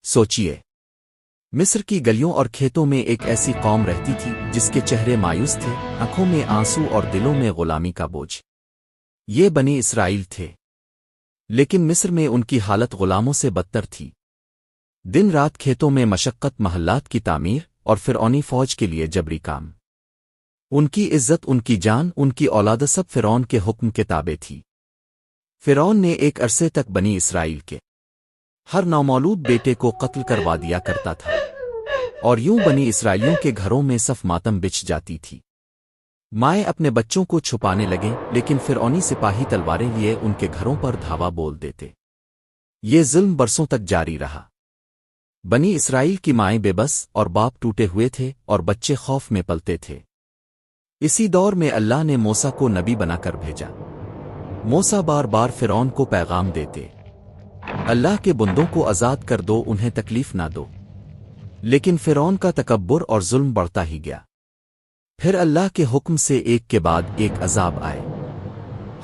سوچیے، مصر کی گلیوں اور کھیتوں میں ایک ایسی قوم رہتی تھی جس کے چہرے مایوس تھے، آنکھوں میں آنسو اور دلوں میں غلامی کا بوجھ۔ یہ بنی اسرائیل تھے، لیکن مصر میں ان کی حالت غلاموں سے بدتر تھی۔ دن رات کھیتوں میں مشقت، محلات کی تعمیر اور فرعونی فوج کے لیے جبری کام۔ ان کی عزت، ان کی جان، ان کی اولاد سب فرعون کے حکم کے تابع تھی۔ فرعون نے ایک عرصے تک بنی اسرائیل کے ہر نومولود بیٹے کو قتل کروا دیا کرتا تھا، اور یوں بنی اسرائیلیوں کے گھروں میں صف ماتم بچھ جاتی تھی۔ مائیں اپنے بچوں کو چھپانے لگیں، لیکن فرعونی سپاہی تلواریں لیے ان کے گھروں پر دھاوا بول دیتے۔ یہ ظلم برسوں تک جاری رہا۔ بنی اسرائیل کی مائیں بے بس اور باپ ٹوٹے ہوئے تھے، اور بچے خوف میں پلتے تھے۔ اسی دور میں اللہ نے موسیٰ کو نبی بنا کر بھیجا۔ موسیٰ بار بار فرعون کو پیغام دیتے، اللہ کے بندوں کو آزاد کر دو، انہیں تکلیف نہ دو۔ لیکن فرعون کا تکبر اور ظلم بڑھتا ہی گیا۔ پھر اللہ کے حکم سے ایک کے بعد ایک عذاب آئے۔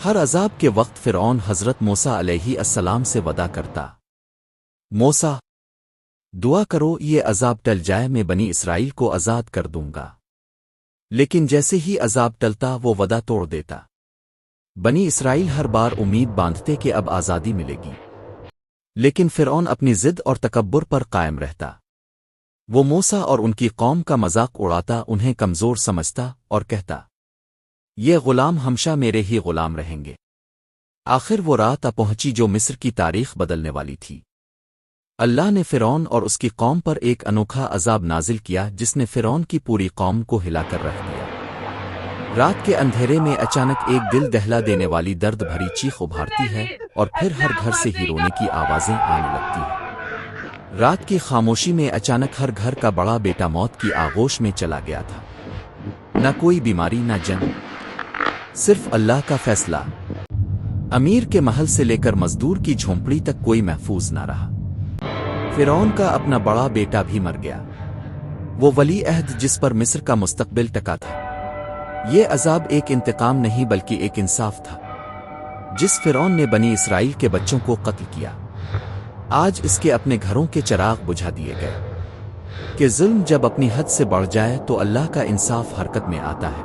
ہر عذاب کے وقت فرعون حضرت موسیٰ علیہ السلام سے وعدہ کرتا، موسیٰ، دعا کرو یہ عذاب ٹل جائے، میں بنی اسرائیل کو آزاد کر دوں گا۔ لیکن جیسے ہی عذاب ٹلتا وہ وعدہ توڑ دیتا۔ بنی اسرائیل ہر بار امید باندھتے کہ اب آزادی ملے گی، لیکن فرعون اپنی ضد اور تکبر پر قائم رہتا۔ وہ موسیٰ اور ان کی قوم کا مذاق اڑاتا، انہیں کمزور سمجھتا اور کہتا، یہ غلام ہمیشہ میرے ہی غلام رہیں گے۔ آخر وہ رات آ پہنچی جو مصر کی تاریخ بدلنے والی تھی۔ اللہ نے فرعون اور اس کی قوم پر ایک انوکھا عذاب نازل کیا جس نے فرعون کی پوری قوم کو ہلا کر رکھ دیا۔ رات کے اندھیرے میں اچانک ایک دل دہلا دینے والی درد بھری چیخ ابھارتی ہے، اور پھر ہر گھر سے ہی رونے کی آوازیں آنے لگتی ہیں۔ رات کی خاموشی میں اچانک ہر گھر کا بڑا بیٹا موت کی آغوش میں چلا گیا تھا۔ نہ کوئی بیماری، نہ جنگ، صرف اللہ کا فیصلہ۔ امیر کے محل سے لے کر مزدور کی جھونپڑی تک کوئی محفوظ نہ رہا۔ فرعون کا اپنا بڑا بیٹا بھی مر گیا، وہ ولی عہد جس پر مصر کا مستقبل ٹکا تھا۔ یہ عذاب ایک انتقام نہیں بلکہ ایک انصاف تھا۔ جس فرعون نے بنی اسرائیل کے بچوں کو قتل کیا، آج اس کے اپنے گھروں کے چراغ بجھا دیے گئے۔ کہ ظلم جب اپنی حد سے بڑھ جائے تو اللہ کا انصاف حرکت میں آتا ہے۔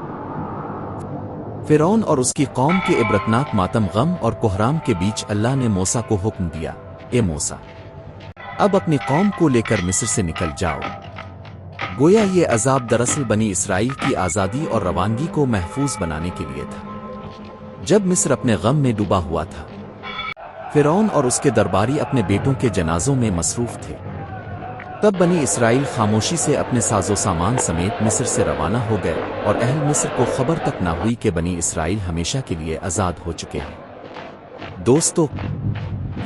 فرعون اور اس کی قوم کے عبرتناک ماتم، غم اور کوہرام کے بیچ اللہ نے موسیٰ کو حکم دیا، اے موسیٰ، اب اپنی قوم کو لے کر مصر سے نکل جاؤ۔ گویا یہ عذاب دراصل بنی اسرائیل کی آزادی اور روانگی کو محفوظ بنانے کے لیے تھا۔ جب مصر اپنے غم میں ڈوبا ہوا تھا، فرعون اور اس کے درباری اپنے بیٹوں کے جنازوں میں مصروف تھے، تب بنی اسرائیل خاموشی سے اپنے ساز و سامان سمیت مصر سے روانہ ہو گئے، اور اہل مصر کو خبر تک نہ ہوئی کہ بنی اسرائیل ہمیشہ کے لیے آزاد ہو چکے ہیں۔ دوستو،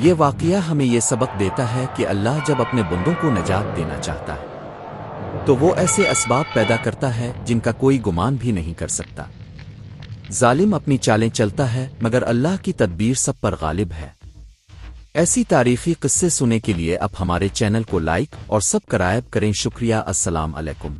یہ واقعہ ہمیں یہ سبق دیتا ہے کہ اللہ جب اپنے بندوں کو نجات دینا چاہتا ہے تو وہ ایسے اسباب پیدا کرتا ہے جن کا کوئی گمان بھی نہیں کر سکتا۔ ظالم اپنی چالیں چلتا ہے، مگر اللہ کی تدبیر سب پر غالب ہے۔ ایسی تاریخی قصے سننے کے لیے اب ہمارے چینل کو لائک اور سبسکرائب کریں۔ شکریہ۔ السلام علیکم۔